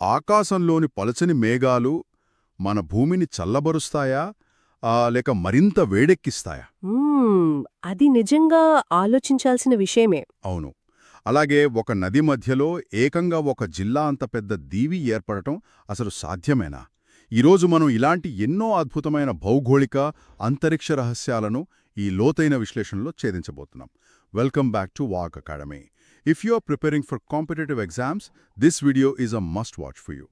ఆకాశంలోని పలచని మేఘాలు మన భూమిని చల్లబరుస్తాయా లేక మరింత వేడెక్కిస్తాయా? అది నిజంగా ఆలోచించాల్సిన విషయమే. అవును. అలాగే ఒక నది మధ్యలో ఏకంగా ఒక జిల్లా అంత పెద్ద దీవి ఏర్పడటం అసలు సాధ్యమేనా? ఈరోజు మనం ఇలాంటి ఎన్నో అద్భుతమైన భౌగోళిక, అంతరిక్ష రహస్యాలను ఈ లోతైన విశ్లేషణలో ఛేదించబోతున్నాం. Welcome back to Vaak Academy. If you are preparing for competitive exams, this video is a must-watch for you.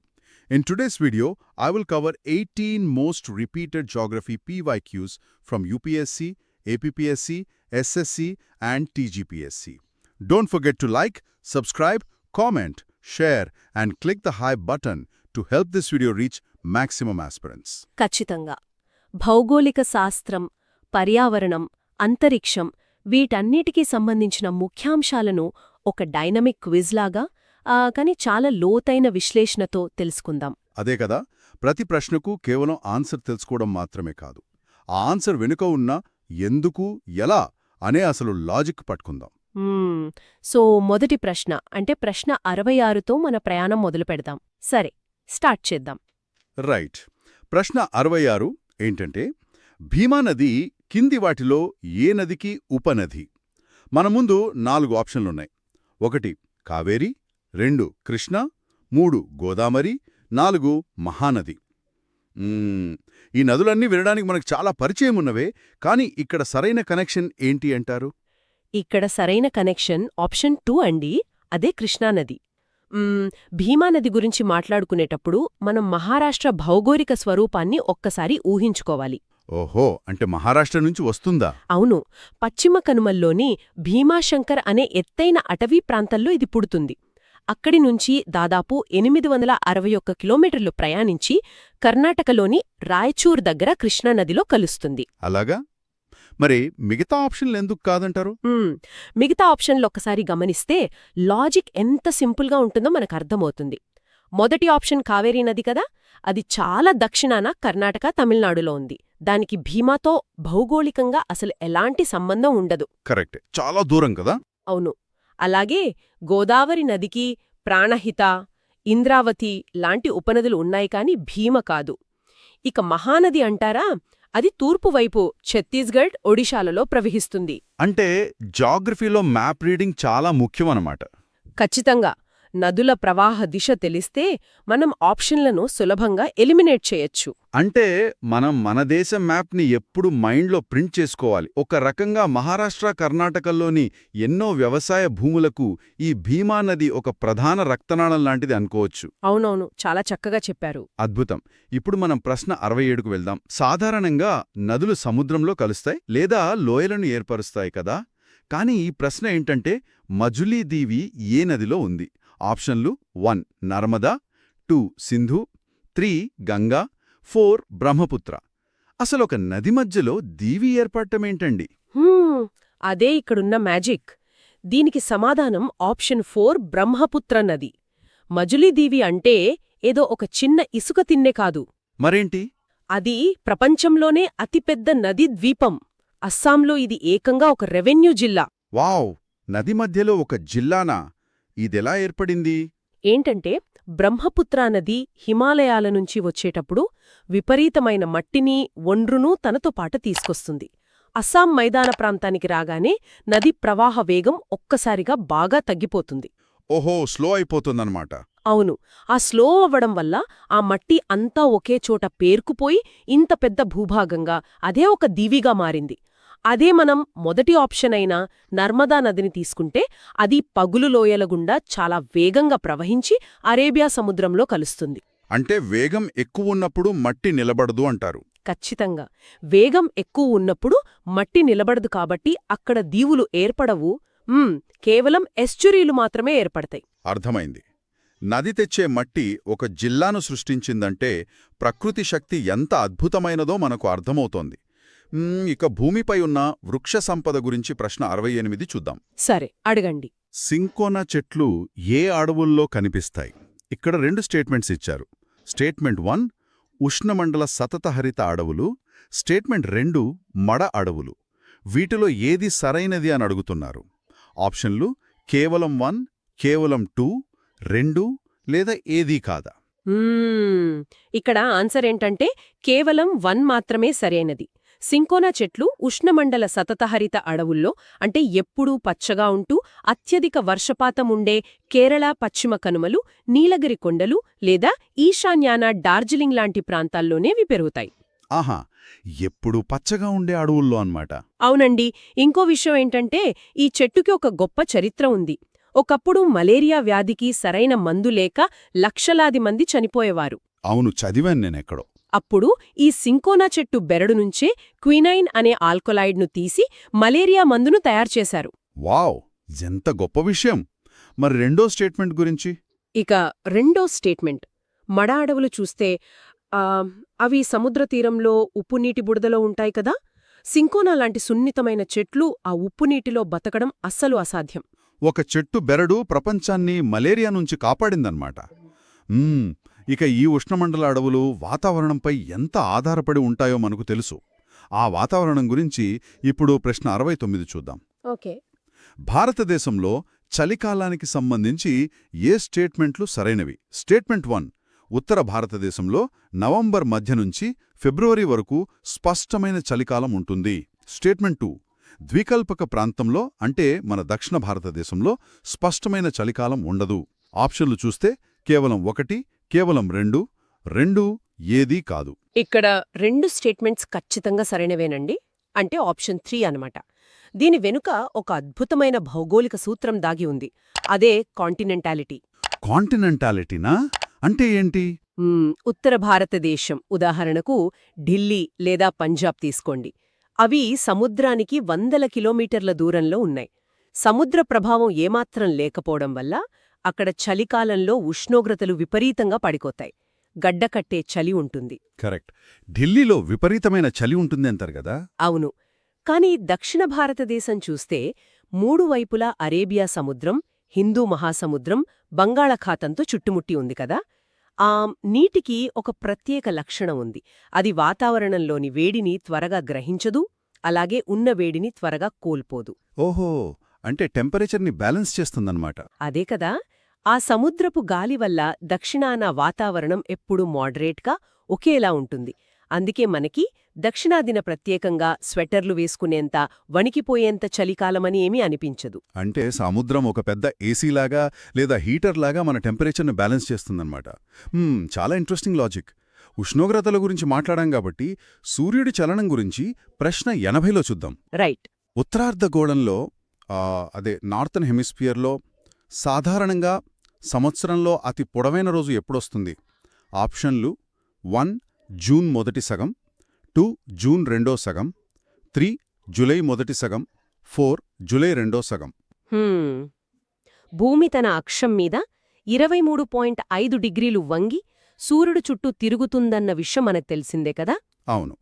In today's video, I will cover 18 most repeated geography PYQs from UPSC, APPSC, SSC, and TGPSC. Don't forget to like, subscribe, comment, share, and click the hype button to help this video reach maximum aspirants. ఖచ్చితంగా. భౌగోళిక శాస్త్రం, పర్యావరణం, అంతరిక్షం వీటన్నిటికీ సంబంధించిన ముఖ్యాంశాలను ఒక dynamic quiz లాగా కానీ చాలా లోతైన విశ్లేషణతో తెలుసుకుందాం. అదే కదా, ప్రతి ప్రశ్నకు కేవలం ఆన్సర్ తెలుసుకోవడం మాత్రమే కాదు, ఆ ఆన్సర్ వెనుక ఉన్న ఎందుకు, ఎలా అనే అసలు లాజిక్ పట్టుకుందాం. సో మొదటి ప్రశ్న అంటే ప్రశ్న 66తో మన ప్రయాణం మొదలు పెడదాం. సరే, స్టార్ట్ చేద్దాం. రైట్. ప్రశ్న 66 ఏంటంటే, భీమా నది కింది వాటిలో ఏ నదికి ఉపనది? మన ముందు 4 ఆప్షన్లున్నాయి. 1 కావేరి, 2 కృష్ణ, 3 గోదావరి, 4 మహానది. ఈ నదులన్నీ వినడానికి మనకు చాలా పరిచయం ఉన్నవే, కానీ ఇక్కడ సరైన కనెక్షన్ ఏంటి అంటారు? ఇక్కడ సరైన కనెక్షన్ ఆప్షన్ 2 అండి. అదే కృష్ణానది. భీమానది గురించి మాట్లాడుకునేటప్పుడు మనం మహారాష్ట్ర భౌగోళిక స్వరూపాన్ని ఒక్కసారి ఊహించుకోవాలి. ఓహో, అంటే మహారాష్ట్ర నుంచి వస్తుందా? అవును. పశ్చిమ కనుమల్లోని భీమాశంకర్ అనే ఎత్తైన అటవీ ప్రాంతంలో ఇది పుడుతుంది. అక్కడి నుంచి దాదాపు 861 కిలోమీటర్లు ప్రయాణించి కర్ణాటకలోని రాయచూర్ దగ్గర కృష్ణానదిలో కలుస్తుంది. అలాగా? మరి మిగతా ఆప్షన్లు ఎందుకు కాదంటారు? మిగతా ఆప్షన్లు ఒక్కసారి గమనిస్తే లాజిక్ ఎంత సింపుల్గా ఉంటుందో మనకు అర్థమవుతుంది. మొదటి ఆప్షన్ కావేరీ నది కదా, అది చాలా దక్షిణాన కర్ణాటక, తమిళనాడులో ఉంది. దానికి భీమాతో భౌగోళికంగా అసలు ఎలాంటి సంబంధం ఉండదు. కరెక్ట్, చాలా దూరం కదా. అవును. అలాగే గోదావరి నదికి ప్రాణహిత, ఇంద్రావతి లాంటి ఉపనదులు ఉన్నాయి కాని భీమ కాదు. ఇక మహానది అంటారా, అది తూర్పు వైపు ఛత్తీస్గఢ్, ఒడిశాలలో ప్రవహిస్తుంది. అంటే జాగ్రఫీలో మ్యాప్ రీడింగ్ చాలా ముఖ్యమన్నమాట. ఖచ్చితంగా. నదుల ప్రవాహ దిశ తెలిస్తే మనం ఆప్షన్లను సులభంగా ఎలిమినేట్ చేయొచ్చు. అంటే మనం మన దేశం మ్యాప్ని ఎప్పుడు మైండ్లో ప్రింట్ చేసుకోవాలి. ఒక రకంగా మహారాష్ట్ర, కర్ణాటకల్లోని ఎన్నో వ్యవసాయ భూములకు ఈ భీమా నది ఒక ప్రధాన రక్తనాళం లాంటిది అనుకోవచ్చు. అవునవును, చాలా చక్కగా చెప్పారు. అద్భుతం. ఇప్పుడు మనం ప్రశ్న 67కు వెళ్దాం. సాధారణంగా నదులు సముద్రంలో కలుస్తాయి లేదా లోయలను ఏర్పరుస్తాయి కదా, కానీ ఈ ప్రశ్న ఏంటంటే మజులీ దీవి ఏ నదిలో ఉంది? ఆప్షన్లు 1 నర్మదా, 2 సింధు, 3 గంగా, 4 బ్రహ్మపుత్ర. అసలొక నది మధ్యలో దీవి ఏర్పడటమేంటండి? అదే ఇక్కడున్న మ్యాజిక్. దీనికి సమాధానం ఆప్షన్ 4 బ్రహ్మపుత్ర నది. మజులీ దీవి అంటే ఏదో ఒక చిన్న ఇసుక తిన్నె కాదు. మరేంటి? అది ప్రపంచంలోనే అతిపెద్ద నదీ ద్వీపం. అస్సాంలో ఇది ఏకంగా ఒక రెవెన్యూ జిల్లా. వావ్! నది మధ్యలో ఒక జిల్లానా? ఇదెలా ఏర్పడింది? ఏంటంటే బ్రహ్మపుత్రా నది హిమాలయాల నుంచి వచ్చేటప్పుడు విపరీతమైన మట్టిని, ఒండ్రునూ తనతో పాటు తీసుకొస్తుంది. అస్సాం మైదాన ప్రాంతానికి రాగానే నది ప్రవాహ వేగం ఒక్కసారిగా బాగా తగ్గిపోతుంది. ఓహో, స్లో అయిపోతుందన్నమాట. అవును. ఆ స్లో అవ్వడం వల్ల ఆ మట్టి అంతా ఒకే చోట పేర్కుపోయి ఇంత పెద్ద భూభాగంగా అదే ఒక దీవిగా మారింది. అదే మనం మొదటి ఆప్షన్ అయిన నర్మదా నదిని తీసుకుంటే అది పగులు లోయల గుండా చాలా వేగంగా ప్రవహించి అరేబియా సముద్రంలో కలుస్తుంది. అంటే వేగం ఎక్కువున్నప్పుడు మట్టి నిలబడదు అంటారు. ఖచ్చితంగా. వేగం ఎక్కువ ఉన్నప్పుడు మట్టి నిలబడదు కాబట్టి అక్కడ దీవులు ఏర్పడవు. కేవలం ఎస్చురీలు మాత్రమే ఏర్పడతాయి. అర్థమైంది. నది తెచ్చే మట్టి ఒక జిల్లాను సృష్టించిందంటే ప్రకృతి శక్తి ఎంత అద్భుతమైనదో మనకు అర్థమవుతోంది. ఇక భూమిపై ఉన్న వృక్ష సంపద గురించి ప్రశ్న 68 చూద్దాం. సరే, అడగండి. సింకోనా చెట్లు ఏ అడవుల్లో కనిపిస్తాయి? ఇక్కడ 2 స్టేట్మెంట్స్ ఇచ్చారు. స్టేట్మెంట్ 1 ఉష్ణమండల సతతహరిత అడవులు, స్టేట్మెంట్ 2 మడ అడవులు. వీటిలో ఏది సరైనది అని అడుగుతున్నారు. ఆప్షన్లు కేవలం 1, కేవలం 2, 2 లేదా ఏదీ కాదా? ఇక్కడ ఆన్సర్ ఏంటంటే కేవలం 1 మాత్రమే సరైనది. సింకోనా చెట్లు ఉష్ణమండల సతతహరిత అడవుల్లో అంటే ఎప్పుడూ పచ్చగా ఉంటూ అత్యధిక వర్షపాతం ఉండే కేరళ పశ్చిమ కనుమలు, నీలగిరి కొండలు లేదా ఈశాన్యాన డార్జిలింగ్ లాంటి ప్రాంతాల్లోనే పెరుగుతాయి. ఆహా, ఎప్పుడు పచ్చగా ఉండే అడవుల్లో అన్నమాట. అవునండి. ఇంకో విషయం ఏంటంటే ఈ చెట్టుకి ఒక గొప్ప చరిత్ర ఉంది. ఒకప్పుడు మలేరియా వ్యాధికి సరైన మందు లేక లక్షలాది మంది చనిపోయేవారు. అవును, చదివాను నేనెక్కడో. అప్పుడు ఈ సింకోనా చెట్టు బెరడు నుంచే క్వినైన్ అనే ఆల్కలాయిడ్ను తీసి మలేరియా మందును తయారుచేశారు. వావ్, ఎంత గొప్ప విషయం! మరి రెండో స్టేట్మెంట్ గురించి? ఇక రెండో స్టేట్మెంట్. మడ అడవులు చూస్తే అవి సముద్ర తీరంలో ఉప్పునీటి బుడదలో ఉంటాయి కదా. సింకోనా లాంటి సున్నితమైన చెట్లు ఆ ఉప్పునీటిలో బతకడం అస్సలు అసాధ్యం. ఒక చెట్టు బెరడు ప్రపంచాన్ని మలేరియా నుంచి కాపాడిందన్నమాట. ఇక ఈ ఉష్ణమండల అడవులు వాతావరణంపై ఎంత ఆధారపడి ఉంటాయో మనకు తెలుసు. ఆ వాతావరణం గురించి ఇప్పుడు ప్రశ్న 69 చూద్దాం. ఓకే. భారతదేశంలో చలికాలానికి సంబంధించి ఏ స్టేట్మెంట్లు సరైనవి? స్టేట్మెంట్ 1, ఉత్తర భారతదేశంలో నవంబర్ మధ్య నుంచి ఫిబ్రవరి వరకు స్పష్టమైన చలికాలం ఉంటుంది. స్టేట్మెంట్ 2, ద్వికల్పక ప్రాంతంలో అంటే మన దక్షిణ భారతదేశంలో స్పష్టమైన చలికాలం ఉండదు. ఆప్షన్లు చూస్తే కేవలం 1, కేవలం 2, 2 ఏదీ కాదు. ఇక్కడ 2 స్టేట్మెంట్స్ ఖచ్చితంగా సరైనవేనండి. అంటే ఆప్షన్ 3 అనమాట. దీని వెనుక ఒక అద్భుతమైన భౌగోళిక సూత్రం దాగి ఉంది. అదే కాంటినెంటాలిటీ. కాంటినెంటాలిటీనా అంటే ఏంటి? ఉత్తర భారతదేశం ఉదాహరణకు ఢిల్లీ లేదా పంజాబ్ తీసుకోండి. అవి సముద్రానికి వందల కిలోమీటర్ల దూరంలో ఉన్నాయి. సముద్ర ప్రభావం ఏమాత్రం లేకపోవడం వల్ల అక్కడ చలికాలంలో ఉష్ణోగ్రతలు విపరీతంగా పడిపోతాయి. గడ్డకట్టే చలి ఉంటుంది. కరెక్ట్. ఢిల్లీలో విపరీతమైన చలి ఉంటుంది అంటారు కదా. అవును. కాని దక్షిణ భారతదేశం చూస్తే 3 వైపులా అరేబియా సముద్రం, హిందూ మహాసముద్రం, బంగాళాఖాతంతో చుట్టుముట్టి ఉంది కదా. ఆ నీటికి ఒక ప్రత్యేక లక్షణం ఉంది. అది వాతావరణంలోని వేడిని త్వరగా గ్రహించదు, అలాగే ఉన్న వేడిని త్వరగా కోల్పోదు. ఓహో, అంటే టెంపరేచర్ని బ్యాలెన్స్ చేస్తుందన్నమాట. అదే కదా. ఆ సముద్రపు గాలి వల్ల దక్షిణాన వాతావరణం ఎప్పుడూ మోడరేట్గా ఒకేలా ఉంటుంది. అందుకే మనకి దక్షిణాదిన ప్రత్యేకంగా స్వెటర్లు వేసుకునేంత, వణికిపోయేంత చలికాలమని ఏమీ అనిపించదు. అంటే సముద్రం ఒక పెద్ద ఏసీలాగా లేదా హీటర్లాగా మన టెంపరేచర్ని బ్యాలెన్స్ చేస్తుందన్నమాట. చాలా ఇంట్రెస్టింగ్ లాజిక్. ఉష్ణోగ్రతల గురించి మాట్లాడాం కాబట్టి సూర్యుడి చలనం గురించి ప్రశ్న 80లో చూద్దాం. రైట్. ఉత్తరార్ధగోళంలో అదే నార్థన్ హెమిస్ఫియర్లో సాధారణంగా సంవత్సరంలో అతి పొడవైన రోజు ఎప్పుడొస్తుంది? ఆప్షన్లు 1 జూన్ మొదటి సగం, 2 జూన్ రెండో సగం, 3 జూలై మొదటి సగం, 4 జూలై రెండో సగం. భూమి తన అక్షం మీద 23.5 డిగ్రీలు వంగి సూర్యుడు చుట్టూ తిరుగుతుందన్న విషయం మనకు తెలిసిందే కదా. అవును.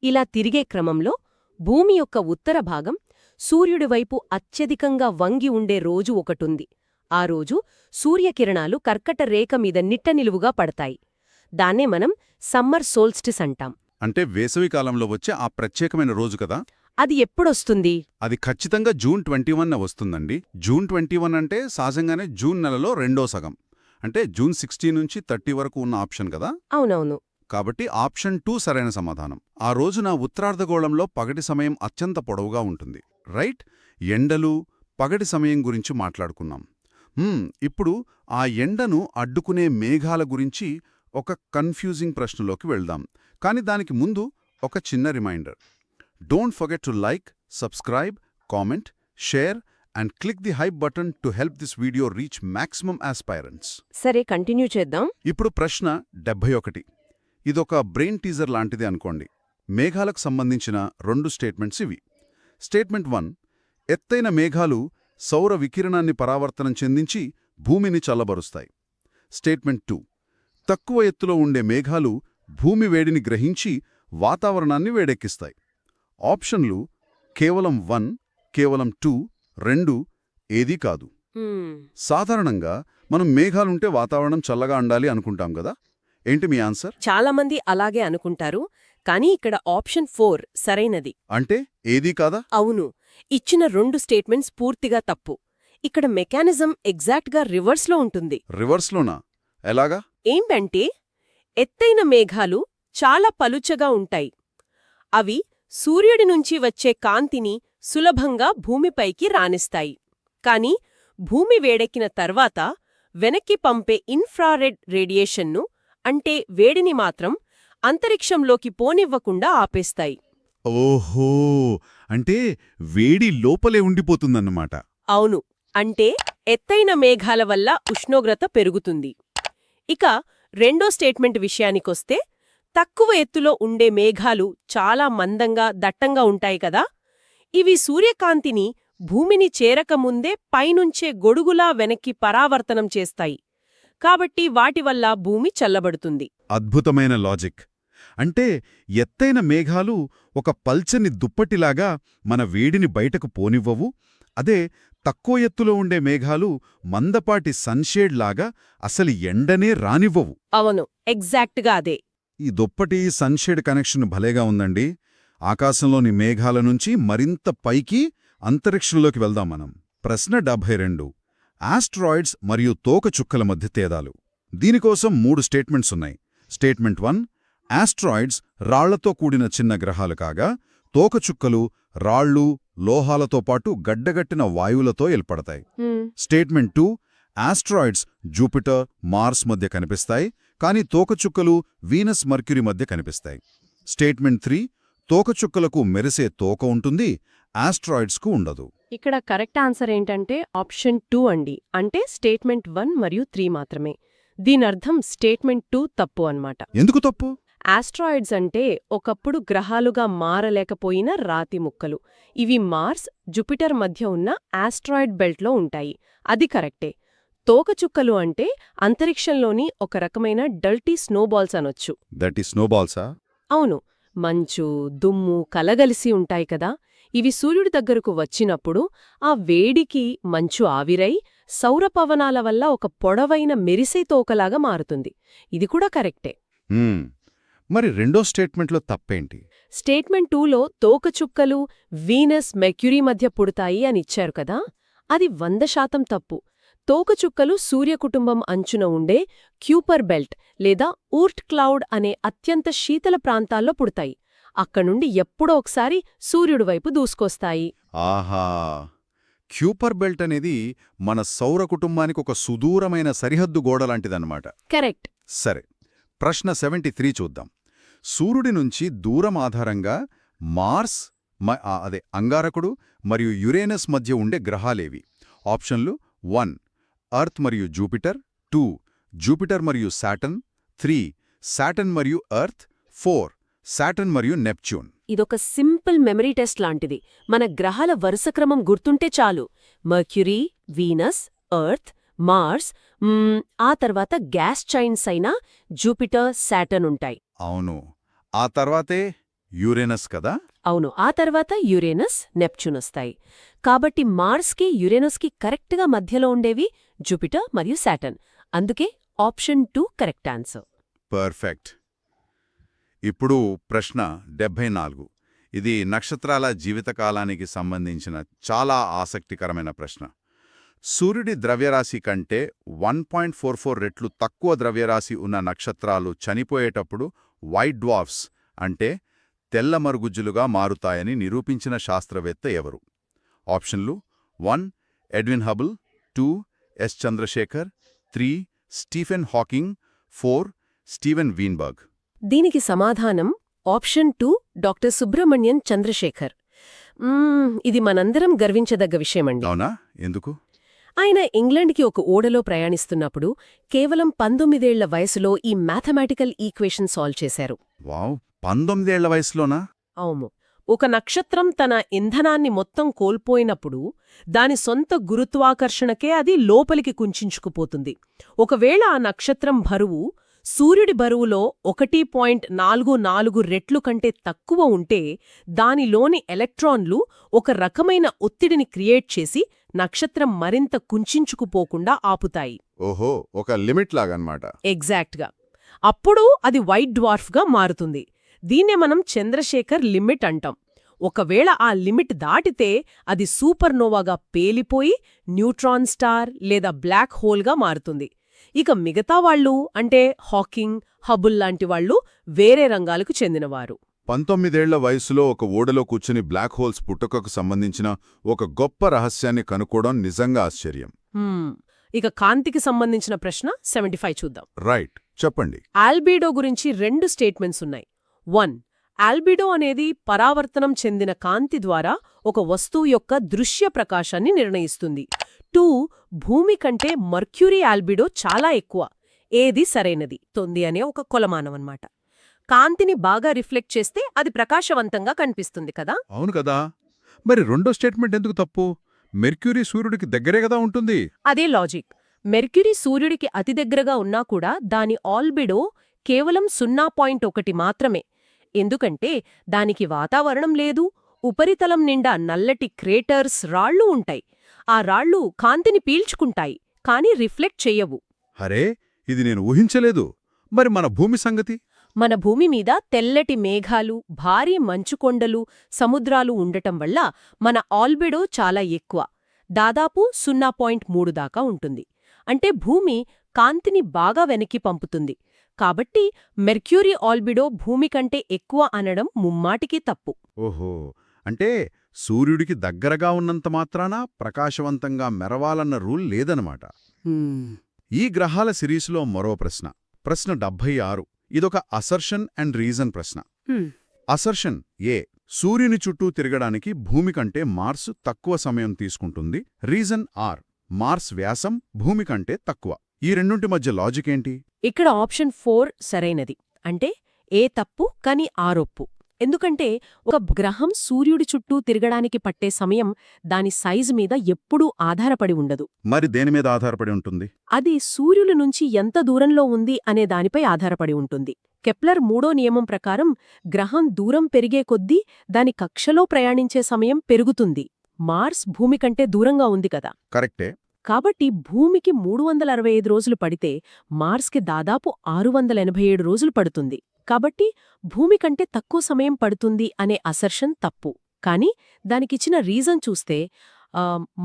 ఇలా తిరిగే క్రమంలో భూమి యొక్క ఉత్తర భాగం సూర్యుడి వైపు అత్యధికంగా వంగి ఉండే రోజు ఒకటుంది. ఆ రోజు సూర్యకిరణాలు కర్కట రేఖ మీద నిట్టనిలువుగా పడతాయి. దాన్నే మనం సమ్మర్ సోల్స్టిస్ అంటాం. అంటే వేసవికాలంలో వచ్చే ఆ ప్రత్యేకమైన రోజు కదా. అది ఎప్పుడొస్తుంది? అది ఖచ్చితంగా జూన్ 21న వస్తుందండి. జూన్ 21 అంటే సహజంగానే జూన్ నెలలో రెండో సగం, అంటే జూన్ 16 నుంచి 30 వరకు ఉన్న ఆప్షన్ కదా. అవునవును. కాబట్టి ఆప్షన్ 2 సరైన సమాధానం. ఆ రోజున ఉత్తరార్ధగోళంలో పగటి సమయం అత్యంత పొడవుగా ఉంటుంది. రైట్. ఎండలు, పగటి సమయం గురించి మాట్లాడుకున్నాం. ఇప్పుడు ఆ ఎండను అడ్డుకునే మేఘాల గురించి ఒక కన్ఫ్యూజింగ్ ప్రశ్నలోకి వెళ్దాం. కానీ దానికి ముందు ఒక చిన్న reminder. Don't forget to like, subscribe, comment, share and click the hype button to help this video reach maximum aspirants. సరే, కంటిన్యూ చేద్దాం. ఇప్పుడు ప్రశ్న 71. ఇదొక బ్రెయిన్ టీజర్ లాంటిది అనుకోండి. మేఘాలకు సంబంధించిన 2 స్టేట్మెంట్స్ ఇవి. స్టేట్మెంట్ 1, ఎత్తైన మేఘాలు సౌర వికిరణాన్ని పరావర్తనం చెందించి భూమిని చల్లబరుస్తాయి. స్టేట్మెంట్ 2, తక్కువ ఎత్తులో ఉండే మేఘాలు భూమి వేడిని గ్రహించి వాతావరణాన్ని వేడెక్కిస్తాయి. ఆప్షన్లు కేవలం 1, కేవలం 2, 2 ఏదీ కాదు. సాధారణంగా మనం మేఘాలుంటే వాతావరణం చల్లగా ఉండాలి అనుకుంటాం కదా. ఏంటి మీ ఆన్సర్? చాలామంది అలాగే అనుకుంటారు. కానీ ఇక్కడ ఆప్షన్ 4 సరైనది. అంటే ఏదీ కాదా? అవును. ఇచ్చిన 2 స్టేట్మెంట్స్ పూర్తిగా తప్పు. ఇక్కడ మెకానిజం ఎగ్జాక్ట్గా రివర్స్లో ఉంటుంది. రివర్స్లోనా? ఎలాగా? ఏంటంటే ఎత్తైన మేఘాలు చాలా పలుచగా ఉంటాయి. అవి సూర్యుడి నుంచి వచ్చే కాంతిని సులభంగా భూమిపైకి రానిస్తాయి. కాని భూమి వేడెక్కిన తర్వాత వెనక్కి పంపే ఇన్ఫ్రారెడ్ రేడియేషన్ను, అంటే వేడిని మాత్రం అంతరిక్షంలోకి పోనివ్వకుండా ఆపేస్తాయి. ఓహో, అంటే వేడి లోపలే ఉండిపోతుందన్నమాట. అవును, అంటే ఎత్తైన మేఘాల వల్ల ఉష్ణోగ్రత పెరుగుతుంది. ఇక రెండో స్టేట్మెంట్ విషయానికొస్తే, తక్కువ ఎత్తులో ఉండే మేఘాలు చాలా మందంగా, దట్టంగా ఉంటాయి కదా. ఇవి సూర్యకాంతిని భూమిని చేరకముందే పైనుంచే గొడుగులా వెనక్కి పరావర్తనం చేస్తాయి. కాబట్టి వాటివల్ల భూమి చల్లబడుతుంది. అద్భుతమైన లాజిక్. అంటే ఎత్తైన మేఘాలు ఒక పల్చని దుప్పటిలాగా మన వేడిని బయటకు పోనివ్వవు. అదే తక్కువ ఎత్తులో ఉండే మేఘాలు మందపాటి సన్షేడ్ లాగా అసలు ఎండనే రానివ్వవు. అవును, ఎగ్జాక్ట్గా అదే. ఈ దుప్పటి సన్షేడ్ కనెక్షన్ భలేగా ఉందండి. ఆకాశంలోని మేఘాల నుంచి మరింత పైకి అంతరిక్షంలోకి వెళ్దాం మనం. ప్రశ్న 72. ఆస్ట్రాయిడ్స్ మరియు తోకచుక్కల మధ్య తేడాలు. దీనికోసం 3 స్టేట్మెంట్స్ ఉన్నాయి. స్టేట్మెంట్ 1, ఆస్ట్రాయిడ్స్ రాళ్లతో కూడిన చిన్న గ్రహాలు కాగా, తోకచుక్కలు రాళ్ళు, లోహాలతో పాటు గడ్డగట్టిన వాయువులతో ఏర్పడతాయి. స్టేట్మెంట్ 2, ఆస్ట్రాయిడ్స్ జూపిటర్, మార్స్ మధ్య కనిపిస్తాయి, కానీ తోకచుక్కలు వీనస్, మర్క్యూరీ మధ్య కనిపిస్తాయి. స్టేట్మెంట్ 3, తోకచుక్కలకు మెరిసే తోక ఉంటుంది, ఆస్ట్రాయిడ్స్కు ఉండదు. ఇక్కడ కరెక్ట్ ఆన్సర్ ఏంటంటే ఆప్షన్ 2 అండి. అంటే స్టేట్మెంట్ 1 మరియు 3 మాత్రమే. దీనర్థం స్టేట్మెంట్ 2 తప్పు అన్నమాట. ఎందుకు తప్పు? ఆస్ట్రాయిడ్స్ అంటే ఒకప్పుడు గ్రహాలుగా మారలేకపోయిన రాతి ముక్కలు. ఇవి మార్స్, జుపిటర్ మధ్య ఉన్న ఆస్ట్రాయిడ్ బెల్ట్లో ఉంటాయి. అది కరెక్టే. తోకచుక్కలు అంటే అంతరిక్షంలోని ఒక రకమైన డల్టీ స్నోబాల్స్ అనొచ్చు. దట్ ఈ స్నోబాల్సా? అవును, మంచు, దుమ్ము కలగలిసి ఉంటాయి కదా. ఇవి సూర్యుడి దగ్గరకు వచ్చినప్పుడు ఆ వేడికి మంచు ఆవిరై సౌరపవనాల వల్ల ఒక పొడవైన మెరిసే తోకలాగా మారుతుంది. ఇది కూడా కరెక్టే. మరి రెండో స్టేట్మెంట్లో తప్పేంటి? స్టేట్మెంట్ 2లో తోకచుక్కలు వీనస్, మెర్క్యూరీ మధ్య పుడతాయి అని ఇచ్చారు కదా. అది 100% తప్పు. తోకచుక్కలు సూర్యకుటుంబం అంచున ఉండే క్యూపర్ బెల్ట్ లేదా ఊర్ట్ క్లౌడ్ అనే అత్యంత శీతల ప్రాంతాల్లో పుడతాయి. అక్కడుండి ఎప్పుడో ఒకసారి సూర్యుడి వైపు దూసుకొస్తాయి. ఆహా, క్యూపర్ బెల్ట్ అనేది మన సౌర కుటుంబానికి ఒక సుదూరమైన సరిహద్దు గోడలాంటిదన్నమాట. కరెక్ట్. సరే, ప్రశ్న 73 చూద్దాం. సూర్యుడి నుంచి దూరం ఆధారంగా మార్స్, అంగారకుడు మరియు యురేనస్ మధ్య ఉండే గ్రహాలేవి? ఆప్షన్లు: 1, ఎర్త్ మరియు జూపిటర్, 2, జూపిటర్ మరియు సాటర్న్, 3, సాటర్న్ మరియు ఎర్త్, 4, సాటర్న్ మరియు నెప్ట్యూన్. ఇదొక సింపుల్ మెమరీ టెస్ట్ లాంటిది. మన గ్రహాల వరుసక్రమం గుర్తుంటే చాలు. మర్క్యూరీ, వీనస్, ఎర్త్, మార్స్, ఆ తర్వాత గ్యాస్ చైన్స్ అయిన జూపిటర్, సాటర్న్ ఉంటాయి. అవును, ఆ తర్వాతే యురేనస్ కదా? అవును, ఆ తర్వాత యురేనస్, నెప్ట్యూన్ వస్తాయి. కాబట్టి మార్స్కి, యురేనస్కి కరెక్ట్గా మధ్యలో ఉండేవి జూపిటర్ మరియు సాటర్న్. అందుకే ఆప్షన్ 2 కరెక్ట్ ఆన్సర్. పర్ఫెక్ట్. ఇప్పుడు ప్రశ్న 74. ఇది నక్షత్రాల జీవితకాలానికి సంబంధించిన చాలా ఆసక్తికరమైన ప్రశ్న. సూర్యుడి ద్రవ్యరాశి కంటే 1.44 రెట్లు తక్కువ ద్రవ్యరాశి ఉన్న నక్షత్రాలు చనిపోయేటప్పుడు వైట్ డ్వార్ఫ్స్ అంటే తెల్ల మరుగుజ్జులుగా మారుతాయని నిరూపించిన శాస్త్రవేత్త ఎవరు? ఆప్షన్లు: 1, Edwin Hubble, 2, S Chandrasekhar, 3, Stephen Hawking, 4, Steven Weinberg. దీనికి సమాధానం ఆప్షన్ 2, డాక్టర్ సుబ్రహ్మణ్యన్ చంద్రశేఖర్. ఇది మనందరం గర్వించదగ్గ విషయమండి. అవునా? ఎందుకు? ఆయన ఇంగ్లండ్కి ఒక ఓడలో ప్రయాణిస్తున్నప్పుడు కేవలం 19 ఏళ్ల వయసులో ఈ మ్యాథమెటికల్ ఈక్వేషన్ సాల్వ్ చేశారు. వావ్, 19 ఏళ్ల వయసులోనా? అవును. ఒక నక్షత్రం తన ఇంధనాన్ని మొత్తం కోల్పోయినప్పుడు దాని సొంత గురుత్వాకర్షణకే అది లోపలికి కుంచుకుపోతుంది. ఒకవేళ ఆ నక్షత్రం బరువు సూర్యుడి బరువులో 1.44 రెట్లు కంటే తక్కువ ఉంటే దానిలోని ఎలక్ట్రాన్లు ఒక రకమైన ఒత్తిడిని క్రియేట్ చేసి నక్షత్రం మరింత కుంచుకుపోకుండా ఆపుతాయి. ఓహో, ఒక లిమిట్ లాగన్నమాట. ఎగ్జాక్ట్గా. అప్పుడు అది వైట్ డ్వార్ఫ్గా మారుతుంది. దీన్నే మనం చంద్రశేఖర్ లిమిట్ అంటాం. ఒకవేళ ఆ లిమిట్ దాటితే అది సూపర్నోవాగా పేలిపోయి న్యూట్రాన్ స్టార్ లేదా బ్లాక్ హోల్గా మారుతుంది. ఇక మిగతా వాళ్ళు అంటే హాకింగ్, హబుల్ లాంటి వాళ్ళు వేరే రంగాలకు చెందినవారు. 19 ఏళ్ల వయసులో ఒక ఓడలో కూర్చుని బ్లాక్ హోల్స్ పుట్టుకకు సంబంధించిన ఒక గొప్ప రహస్యాన్ని కనుక్కోవడం నిజంగా ఆశ్చర్యం. ఇక కాంతికి సంబంధించిన ప్రశ్న 75 చూద్దాం. రైట్, చెప్పండి. ఆల్బీడో గురించి 2 స్టేట్మెంట్స్ ఉన్నాయి. 1. ఆల్బీడో అనేది పరావర్తనం చెందిన కాంతి ద్వారా ఒక వస్తువు యొక్క దృశ్య ప్రకాశాన్ని నిర్ణయిస్తుంది. 2. భూమి కంటే మర్క్యూరీ ఆల్బీడో చాలా ఎక్కువ. ఏది సరైనది తొంది అనే ఒక కొలమానమన్నమాట. కాంతిని బాగా రిఫ్లెక్ట్ చేస్తే అది ప్రకాశవంతంగా కనిపిస్తుంది కదా. అవును కదా. మరి రెండో స్టేట్మెంట్ ఎందుకు తప్పు? మెర్క్యూరీ సూర్యుడికి దగ్గరే కదా ఉంటుంది. అదే లాజిక్. మెర్క్యూరీ సూర్యుడికి అతి దగ్గరగా ఉన్నా కూడా దాని ఆల్బిడో కేవలం 0.1 మాత్రమే. ఎందుకంటే దానికి వాతావరణం లేదు, ఉపరితలం నిండా నల్లటి క్రేటర్స్, రాళ్ళు ఉంటాయి. ఆ రాళ్ళు కాంతిని పీల్చుకుంటాయి, కానీ రిఫ్లెక్ట్ చెయ్యవు. హరే, ఇది నేను ఊహించలేదు. మరి మన భూమి సంగతి? మన భూమి మీద తెల్లటి మేఘాలు, భారీ మంచుకొండలు, సముద్రాలు ఉండటం వల్ల మన ఆల్బిడో చాలా ఎక్కువ. దాదాపు 0.3 దాకా ఉంటుంది. అంటే భూమి కాంతిని బాగా వెనక్కి పంపుతుంది. కాబట్టి మెర్క్యూరీ ఆల్బిడో భూమి కంటే ఎక్కువ అనడం ముమ్మాటికి తప్పు. ఓహో, అంటే సూర్యుడికి దగ్గరగా ఉన్నంత మాత్రాన ప్రకాశవంతంగా మెరవాలన్న రూల్ లేదనమాట. ఈ గ్రహాల సిరీస్లో మరో ప్రశ్న 76. ఇదొక అసర్షన్ అండ్ రీజన్ ప్రశ్న. అసర్షన్ ఏ: సూర్యుని చుట్టూ తిరగడానికి భూమి కంటే మార్స్ తక్కువ సమయం తీసుకుంటుంది. రీజన్ ఆర్: మార్స్ వ్యాసం భూమి కంటే తక్కువ. ఈ రెండుంటి మధ్య లాజిక్ ఏంటి? ఇక్కడ ఆప్షన్ 4 సరైనది. అంటే ఏ తప్పు కాని ఆరొప్పు. ఎందుకంటే ఒక గ్రహం సూర్యుడి చుట్టూ తిరగడానికి పట్టే సమయం దాని సైజు మీద ఎప్పుడూ ఆధారపడి ఉండదు. మరి దేనిమీద ఆధారపడి ఉంటుంది? అది సూర్యుల నుంచి ఎంత దూరంలో ఉంది అనే దానిపై ఆధారపడి ఉంటుంది. కెప్లర్ 3వ నియమం ప్రకారం గ్రహం దూరం పెరిగే కొద్దీ దాని కక్షలో ప్రయాణించే సమయం పెరుగుతుంది. మార్స్ భూమి కంటే దూరంగా ఉంది కదా. కరెక్టే. కాబట్టి భూమికి 365 రోజులు పడితే మార్స్కి దాదాపు 687 రోజులు పడుతుంది. కాబట్టి భూమి కంటే తక్కువ సమయం పడుతుంది అనే అసర్షన్ తప్పు. కానీ దానికిచ్చిన రీజన్ చూస్తే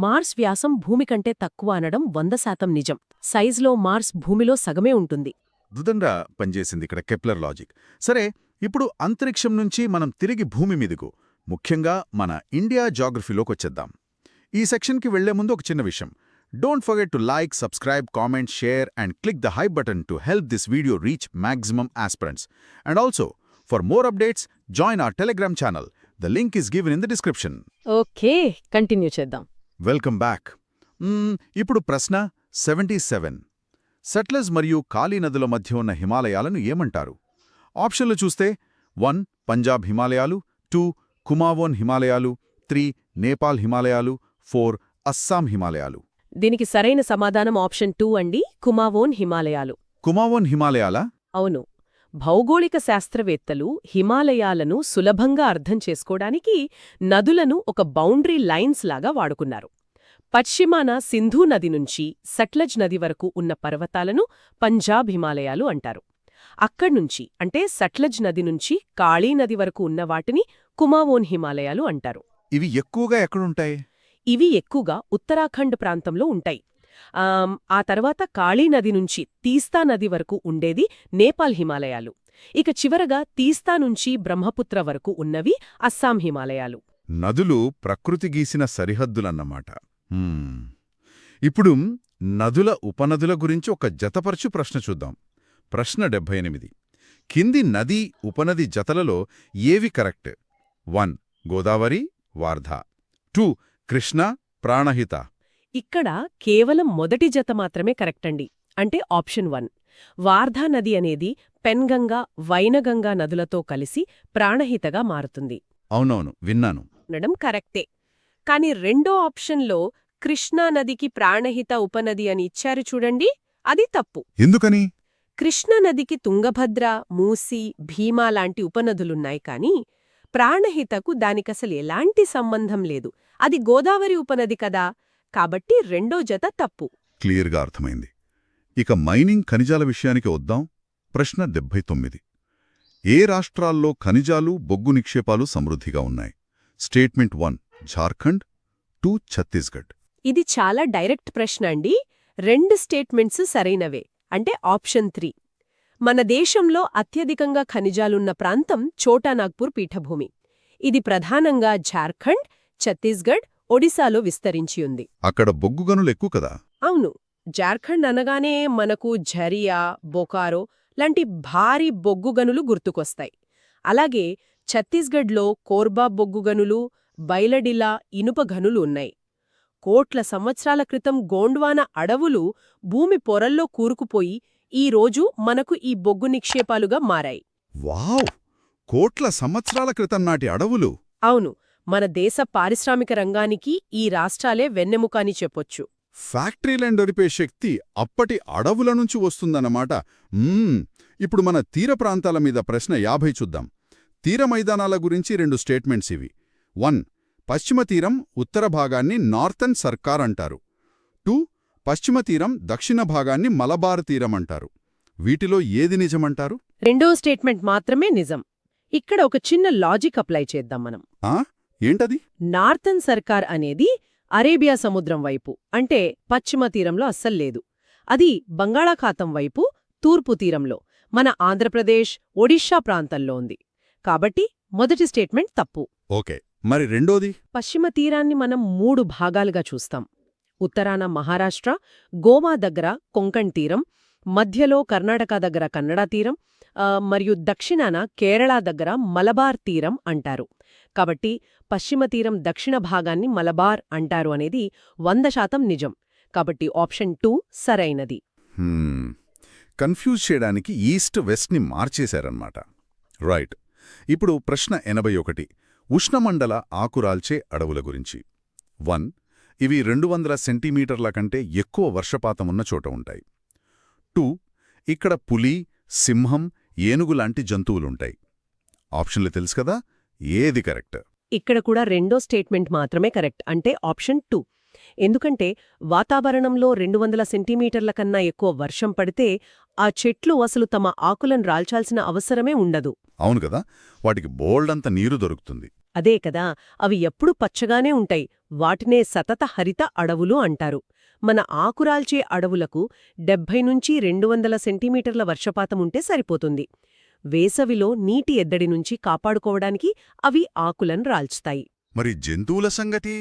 మార్స్ వ్యాసం భూమి కంటే తక్కువ అనడం 100% నిజం. సైజులో మార్స్ భూమిలో సగమే ఉంటుంది. దుదంగా పనిచేసింది ఇక్కడ కెప్లర్ లాజిక్. సరే, ఇప్పుడు అంతరిక్షం నుంచి మనం తిరిగి భూమి మీదకు, ముఖ్యంగా మన ఇండియా జాగ్రఫీలోకొచ్చేద్దాం. ఈ సెక్షన్కి వెళ్లే ముందు ఒక చిన్న విషయం. Don't forget to like, subscribe, comment, share and click the hype button to help this video reach maximum aspirants. And also, for more updates, join our Telegram channel. The link is given in the description. Okay, continue చేద్దాం. Welcome back. ఇప్పుడు ప్రశ్న 77. సట్లెజ్ మరియు కాళీ నదుల మధ్య ఉన్న హిమాలయాలను ఏమంటారు? ఆప్షన్లు చూస్తే 1. పంజాబ్ హిమాలయాలు, 2. కుమావోన్ హిమాలయాలు, 3. నేపాల్ హిమాలయాలు, 4. అస్సాం హిమాలయాలు. దీనికి సరైన సమాధానం ఆప్షన్ 2 అండి, కుమావోన్ హిమాలయాలు. కుమావోన్ హిమాలయాలా? అవును. భౌగోళిక శాస్త్రవేత్తలు హిమాలయాలను సులభంగా అర్థం చేసుకోవడానికి నదులను ఒక బౌండరీ లైన్స్ లాగా వాడుకున్నారు. పశ్చిమాన సింధూ నది నుంచి సట్లెజ్ నది వరకు ఉన్న పర్వతాలను పంజాబ్ హిమాలయాలు అంటారు. అక్కడ్నుంచి అంటే సట్లెజ్ నది నుంచి కాళీ నది వరకు ఉన్న వాటిని కుమావోన్ హిమాలయాలు అంటారు. ఇవి ఎక్కువగా ఎక్కడుంటాయి? ఇవి ఎక్కువగా ఉత్తరాఖండ్ ప్రాంతంలో ఉంటాయి. ఆ తర్వాత కాళీ నది నుంచి తీస్తా నది వరకు ఉండేది నేపాల్ హిమాలయాలు. ఇక చివరగా తీస్తా నుంచి బ్రహ్మపుత్ర వరకు ఉన్నవి అస్సాం హిమాలయాలు. నదులు ప్రకృతి గీసిన సరిహద్దులన్నమాట. ఇప్పుడు నదుల ఉపనదుల గురించి ఒక జతపరచు ప్రశ్న చూద్దాం. ప్రశ్న 78. కింది నదీ ఉపనది జతలలో ఏవి కరెక్ట్? 1. గోదావరి, వార్ధా. 2. కృష్ణ, ప్రాణహిత. ఇక్కడ కేవలం మొదటి జత మాత్రమే కరెక్టండి. అంటే ఆప్షన్ 1. వార్ధా నది అనేది పెన్గంగా, వైనగంగా నదులతో కలిసి ప్రాణహితగా మారుతుంది. అవునవును, విన్నాను. అనడం కరెక్టే. కాని రెండో ఆప్షన్లో కృష్ణా నదికి ప్రాణహిత ఉపనది అని ఇచ్చారు చూడండి, అది తప్పు. ఎందుకని? కృష్ణానదికి తుంగభద్ర, మూసీ, భీమా లాంటి ఉపనదులున్నాయి కాని ప్రాణహితకు దానికసలు ఎలాంటి సంబంధం లేదు. అది గోదావరి ఉపనది కదా. కాబట్టి రెండో జత తప్పు. క్లియర్గా అర్థమైంది. ఇక మైనింగ్ ఖనిజాల విషయానికి వద్దాం. ప్రశ్న 79. ఏ రాష్ట్రాల్లో ఖనిజాలు, బొగ్గు నిక్షేపాలు సమృద్ధిగా ఉన్నాయి? స్టేట్మెంట్ 1 ఝార్ఖండ్, 2 ఛత్తీస్గఢ్. ఇది చాలా డైరెక్ట్ ప్రశ్న అండి. 2 స్టేట్మెంట్స్ సరైనవే. అంటే ఆప్షన్ 3 మన దేశంలో అత్యధికంగా ఖనిజాలున్న ప్రాంతం ఛోటానాగ్పూర్ పీఠభూమి. ఇది ప్రధానంగా ఝార్ఖండ్, ఛత్తీస్గఢ్, ఒడిశాలో విస్తరించి ఉంది. అక్కడ బొగ్గు గనులు ఎక్కువ కదా. అవును, జార్ఖండ్ అనగానే మనకు ఝరియా, బొకారో లాంటి భారీ బొగ్గు గనులు గుర్తుకొస్తాయి. అలాగే ఛత్తీస్గఢ్లో కోర్బా బొగ్గు గనులు, బైలడిలా ఇనుప గనులు ఉన్నాయి. కోట్ల సంవత్సరాల క్రితం గోండ్వానా అడవులు భూమి పొరల్లో కూరుకుపోయి ఈ రోజు మనకు ఈ బొగ్గు నిక్షేపాలుగా మారాయి. వావ్! కోట్ల సంవత్సరాల క్రితం నాటి అడవులు. అవును, మన దేశ పారిశ్రామిక రంగానికి ఈ రాష్ట్రాలే వెన్నెముక అని చెప్పొచ్చు. ఫ్యాక్టరీలను నడిపే శక్తి అప్పటి అడవుల నుంచి వస్తుందన్నమాట. ఇప్పుడు మన తీర ప్రాంతాల మీద ప్రశ్న 50 చూద్దాం. తీర మైదానాల గురించి 2 స్టేట్మెంట్స్ ఇవి. 1. పశ్చిమ తీరం ఉత్తర భాగాన్ని నార్థన్ సర్కార్ అంటారు. 2. పశ్చిమ తీరం దక్షిణ భాగాన్ని మలబార్ తీరం అంటారు. వీటిలో ఏది నిజమంటారు? రెండో స్టేట్మెంట్ మాత్రమే నిజం. ఇక్కడ ఒక చిన్న లాజిక్ అప్లై చేద్దాం మనం. ఏంటది? నార్థన్ సర్కార్ అనేది అరేబియా సముద్రం వైపు, అంటే పశ్చిమ తీరంలో అస్సల్లేదు. అది బంగాళాఖాతం వైపు తూర్పు తీరంలో, మన ఆంధ్రప్రదేశ్, ఒడిషా ప్రాంతంలో ఉంది. కాబట్టి మొదటి స్టేట్మెంట్ తప్పు. ఓకే, మరి రెండోది? పశ్చిమ తీరాన్ని మనం 3 భాగాలుగా చూస్తాం. ఉత్తరాన మహారాష్ట్ర, గోవా దగ్గర కొంకణ్ తీరం, మధ్యలో కర్ణాటక దగ్గర కన్నడ తీరం, మరియు దక్షిణాన కేరళ దగ్గర మలబార్ తీరం అంటారు. కాబట్టి పశ్చిమ తీరం దక్షిణ భాగాన్ని మలబార్ అంటారు అనేది 100% నిజం. కాబట్టి ఆప్షన్ 2 సరైనది. కన్ఫ్యూజ్ చేయడానికి ఈస్ట్ వెస్ట్ని మార్చేశారన్నమాట. రైట్. ఇప్పుడు ప్రశ్న 81. ఉష్ణమండల ఆకురాల్చే అడవుల గురించి. 1. ఇవి 200 సెంటీమీటర్ల కంటే ఎక్కువ వర్షపాతమున్న చోట ఉంటాయి. 2. ఇక్కడ పులి, సింహం, ఏనుగులాంటి జంతువులుంటాయి. ఆప్షన్లు తెలుసు కదా, ఏది కరెక్ట్? ఇక్కడ కూడా రెండో స్టేట్మెంట్ మాత్రమే కరెక్ట్, అంటే ఆప్షన్ 2. ఎందుకంటే వాతావరణంలో 200 సెంటీమీటర్ల కన్నా ఎక్కువ వర్షం పడితే ఆ చెట్లు అసలు తమ ఆకులను రాల్చాల్సిన అవసరమే ఉండదు. అవును కదా, వాటికి బోల్డంత నీరు దొరుకుతుంది. అదే కదా, అవి ఎప్పుడూ పచ్చగానే ఉంటాయి. వాటినే సతత హరిత అడవులు అంటారు. మన ఆకురాల్చే అడవులకు 70 నుంచి 200 సెంటీమీటర్ల వర్షపాతముంటే సరిపోతుంది. వేసవిలో నీటి ఎద్దడి నుంచి కాపాడుకోవడానికి అవి ఆకులను రాల్చుతాయి. మరి జంతువుల సంగతి?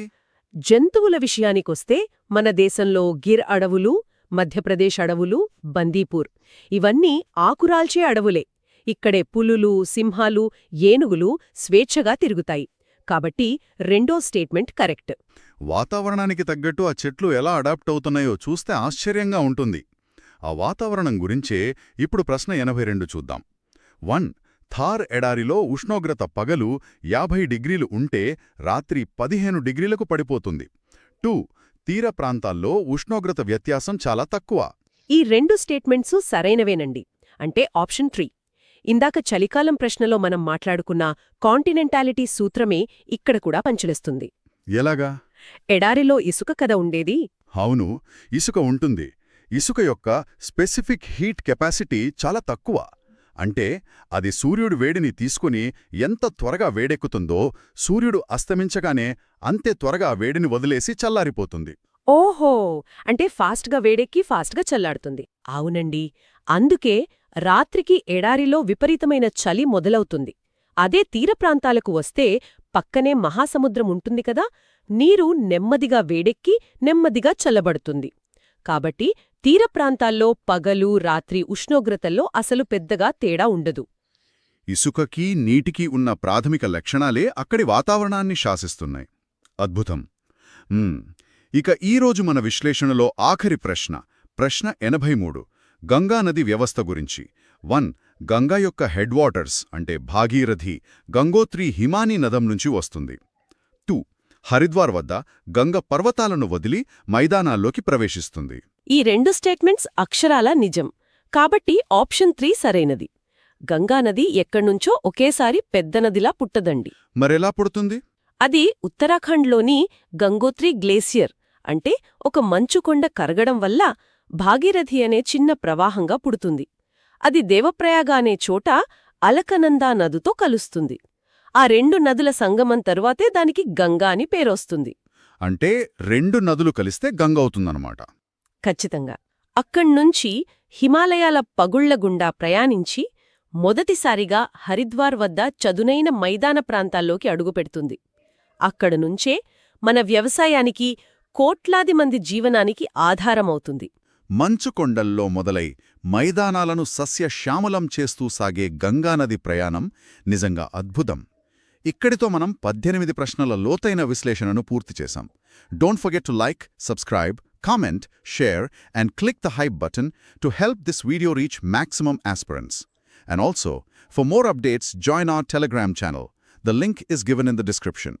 జంతువుల విషయానికొస్తే మన దేశంలో గిర్ అడవులు, మధ్యప్రదేశ్ అడవులు, బందీపూర్ ఇవన్నీ ఆకురాల్చే అడవులే. ఇక్కడే పులులు, సింహాలు, ఏనుగులు స్వేచ్ఛగా తిరుగుతాయి. కాబట్టి రెండో స్టేట్మెంట్ కరెక్ట్. వాతావరణానికి తగ్గట్టు ఆ చెట్లు ఎలా అడాప్ట్ అవుతున్నాయో చూస్తే ఆశ్చర్యంగా ఉంటుంది. ఆ వాతావరణం గురించే ఇప్పుడు ప్రశ్న 82 చూద్దాం. 1. థార్ ఎడారిలో ఉష్ణోగ్రత పగలు 50 డిగ్రీలు ఉంటే రాత్రి 15 డిగ్రీలకు పడిపోతుంది. 2. తీర ప్రాంతాల్లో ఉష్ణోగ్రత వ్యత్యాసం చాలా తక్కువ. ఈ 2 స్టేట్మెంట్సు సరైనవేనండి, అంటే ఆప్షన్ 3. ఇందాక చలికాలం ప్రశ్నలో మనం మాట్లాడుకున్న కాంటినెంటాలిటీ సూత్రమే ఇక్కడ కూడా పనిచేస్తుంది. ఎలాగా? ఎడారిలో ఇసుక కదా ఉండేది. అవును, ఇసుక ఉంటుంది. ఇసుక యొక్క స్పెసిఫిక్ హీట్ కెపాసిటీ చాలా తక్కువ. అంటే అది సూర్యుడు వేడిని తీసుకుని ఎంత త్వరగా వేడెక్కుతుందో సూర్యుడు అస్తమించగానే అంతే త్వరగా వేడిని వదిలేసి చల్లారిపోతుంది. ఓహో, అంటే ఫాస్ట్గా వేడెక్కి ఫాస్ట్గా చల్లాడుతుంది. అవునండి, అందుకే రాత్రికి ఎడారిలో విపరీతమైన చలి మొదలవుతుంది. అదే తీర ప్రాంతాలకు వస్తే పక్కనే మహాసముద్రం ఉంటుంది కదా, నీరు నెమ్మదిగా వేడెక్కి నెమ్మదిగా చల్లబడుతుంది. కాబట్టి తీర ప్రాంతాల్లో పగలు రాత్రి ఉష్ణోగ్రతల్లో అసలు పెద్దగా తేడా ఉండదు. ఇసుకకి నీటికి ఉన్న ప్రాథమిక లక్షణాలే అక్కడి వాతావరణాన్ని శాసిస్తున్నాయి. అద్భుతం. ఇక ఈరోజు మన విశ్లేషణలో ఆఖరి ప్రశ్న 83. గంగానది వ్యవస్థ గురించి. 1. గంగా యొక్క హెడ్ వాటర్స్ అంటే భాగీరథి, గంగోత్రి హిమానీ నదం నుంచి వస్తుంది. 2. హరిద్వార్ వద్ద గంగ పర్వతాలను వదిలి మైదానాల్లోకి ప్రవేశిస్తుంది. ఈ 2 స్టేట్మెంట్స్ అక్షరాలా నిజం. కాబట్టి ఆప్షన్ 3 సరైనది. గంగానది ఎక్కడ్నుంచో ఒకేసారి పెద్ద నదిలా పుట్టదండి. మరెలా పుడుతుంది? అది ఉత్తరాఖండ్లోని గంగోత్రి గ్లేసియర్, అంటే ఒక మంచుకొండ కరగడం వల్ల భాగీరథి అనే చిన్న ప్రవాహంగా పుడుతుంది. అది దేవప్రయాగ అనే చోట అలకనందా నదితో కలుస్తుంది. ఆ 2 నదుల సంగమం తరువాతే దానికి గంగా అని పేరొస్తుంది. అంటే 2 నదులు కలిస్తే గంగ అవుతుందన్నమాట. ఖచ్చితంగా. అక్కడ్నుంచి హిమాలయాల పగుళ్ల గుండా ప్రయాణించి మొదటిసారిగా హరిద్వార్ వద్ద చదునైన మైదాన ప్రాంతాల్లోకి అడుగుపెడుతుంది. అక్కడనుంచే మన వ్యవసాయానికి, కోట్లాది మంది జీవనానికి ఆధారమవుతుంది. మంచు కొండల్లో మొదలై మైదానాలను సస్యశ్యామలం చేస్తూ సాగే గంగానది ప్రయాణం నిజంగా అద్భుతం. ఇక్కడితో మనం 18 ప్రశ్నల లోతైన విశ్లేషణను పూర్తి చేశాం. Don't forget to like, subscribe, comment, share, and click the hype button to help this video reach maximum aspirants. And also, for more updates, join our Telegram channel. The link is given in the description.